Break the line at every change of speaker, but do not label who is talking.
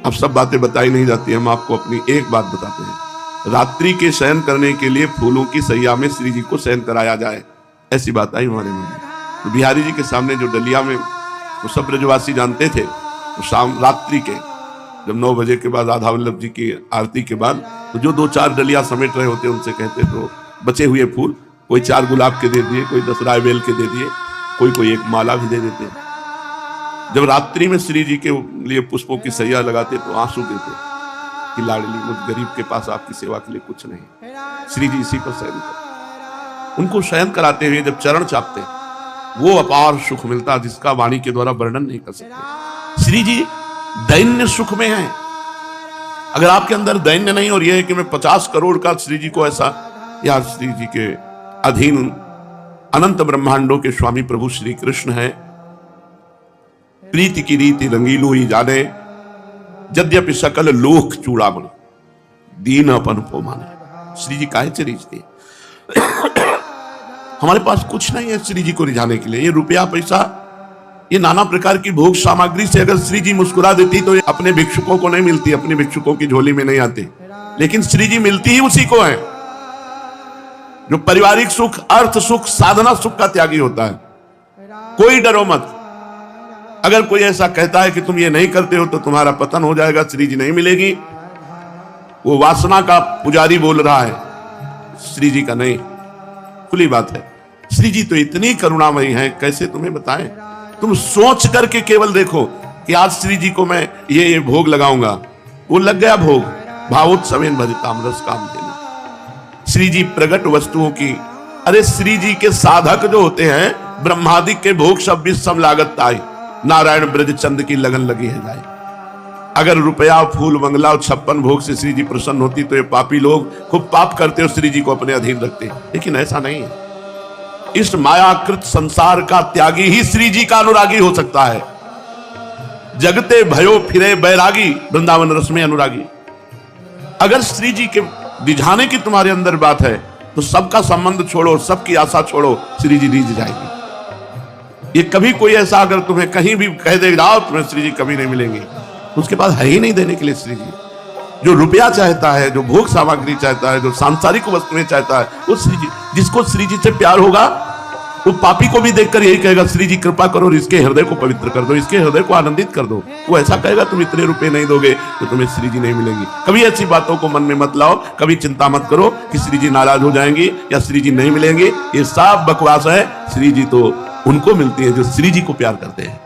अब सब बातें बताई नहीं जाती, हम आपको अपनी एक बात बताते हैं। रात्रि के शयन करने के लिए फूलों की सैया में श्री जी को शयन कराया जाए, ऐसी बात आई हमारे मन में। तो बिहारी जी के सामने जो डलिया में वो सब ब्रजवासी जानते थे, तो शाम रात्रि के जब 9 बजे के बाद राधा वल्लभ जी की आरती के बाद तो जो 2-4 डलिया समेट रहे होते उनसे कहते तो बचे हुए फूल कोई 4 गुलाब के दे दिए, कोई 10 रायबेल के दे दिए, कोई एक माला भी दे देते। जब रात्रि में श्री जी के लिए पुष्पों की सैया लगाते तो आंसू देते कि लाडली मुझ गरीब के पास आपकी सेवा के लिए कुछ नहीं, श्री जी इसी पर शयन कर। उनको शयन कराते हुए जब चरण चापते वो अपार सुख मिलता जिसका वाणी के द्वारा वर्णन नहीं कर सकते। श्री जी दैन्य सुख में है। अगर आपके अंदर दैन्य नहीं और यह है कि मैं 50 करोड़ का श्री जी को ऐसा, या श्री जी के अधीन अनंत ब्रह्मांडों के स्वामी प्रभु श्री कृष्ण है, प्रीति की रीति रंगीलो ही जाने, यद्यपि सकल लोक चूड़ामणि दीन अपन को माने। श्री जी काहे से रिझते? हमारे पास कुछ नहीं है श्री जी को रिझाने के लिए। ये रुपया पैसा, ये नाना प्रकार की भोग सामग्री से अगर श्री जी मुस्कुरा देती तो अपने भिक्षुकों को नहीं मिलती, अपने भिक्षुकों की झोली में नहीं आती। लेकिन श्री जी मिलती ही उसी को है जो पारिवारिक सुख, अर्थ सुख, साधना सुख का त्यागी होता है। कोई डरो मत। अगर कोई ऐसा कहता है कि तुम ये नहीं करते हो तो तुम्हारा पतन हो जाएगा, श्री जी नहीं मिलेगी, वो वासना का पुजारी बोल रहा है, श्री जी का नहीं। खुली बात है। श्री जी तो इतनी करुणामयी है, कैसे तुम्हें बताएं। तुम सोच करके केवल देखो कि आज श्री जी को मैं ये भोग लगाऊंगा, वो लग गया भोग। भावोत्सवेन भजताम रस काम देना। श्री जी प्रगट वस्तुओं की, अरे श्री जी के साधक जो होते हैं ब्रह्मादिक के भोग सब विषम लागत ताई, नारायण ब्रज चंद की लगन लगी है जाए। अगर रुपया फूल मंगला और 56 भोग से श्री जी प्रसन्न होती तो ये पापी लोग खूब पाप करते और श्री जी को अपने अधीन रखते, लेकिन ऐसा नहीं है। इस मायाकृत संसार का त्यागी ही श्री जी का अनुरागी हो सकता है। जगते भयो फिरे बैरागी, वृंदावन रस में अनुरागी। अगर श्री जी के रिझाने की तुम्हारे अंदर बात है तो सबका संबंध छोड़ो, सबकी आशा छोड़ो, श्री जी रिझ जाएगी। ये कभी कोई ऐसा अगर तुम्हें कहीं भी कह दे जाओ तुम्हें श्री जी कभी नहीं मिलेंगे, उसके पास है ही नहीं देने के लिए श्री जी। जो रुपया चाहता है, जो भोग सामग्री चाहता है, जो सांसारिक वस्तुएं चाहता है, वो श्री जी, जिसको श्री जी से प्यार होगा वो पापी को भी देखकर यही कहेगा श्री जी कृपा करो और इसके हृदय को पवित्र कर दो, इसके हृदय को आनंदित कर दो। वो ऐसा कहेगा तुम इतने रुपए नहीं दोगे तो तुम्हें श्री जी नहीं मिलेंगी। कभी ऐसी बातों को मन में मत लाओ, कभी चिंता मत करो कि श्री जी नाराज हो जाएंगे या श्री जी नहीं मिलेंगे। ये सब बकवास है। श्री जी तो उनको मिलती है जो श्री जी को प्यार करते हैं।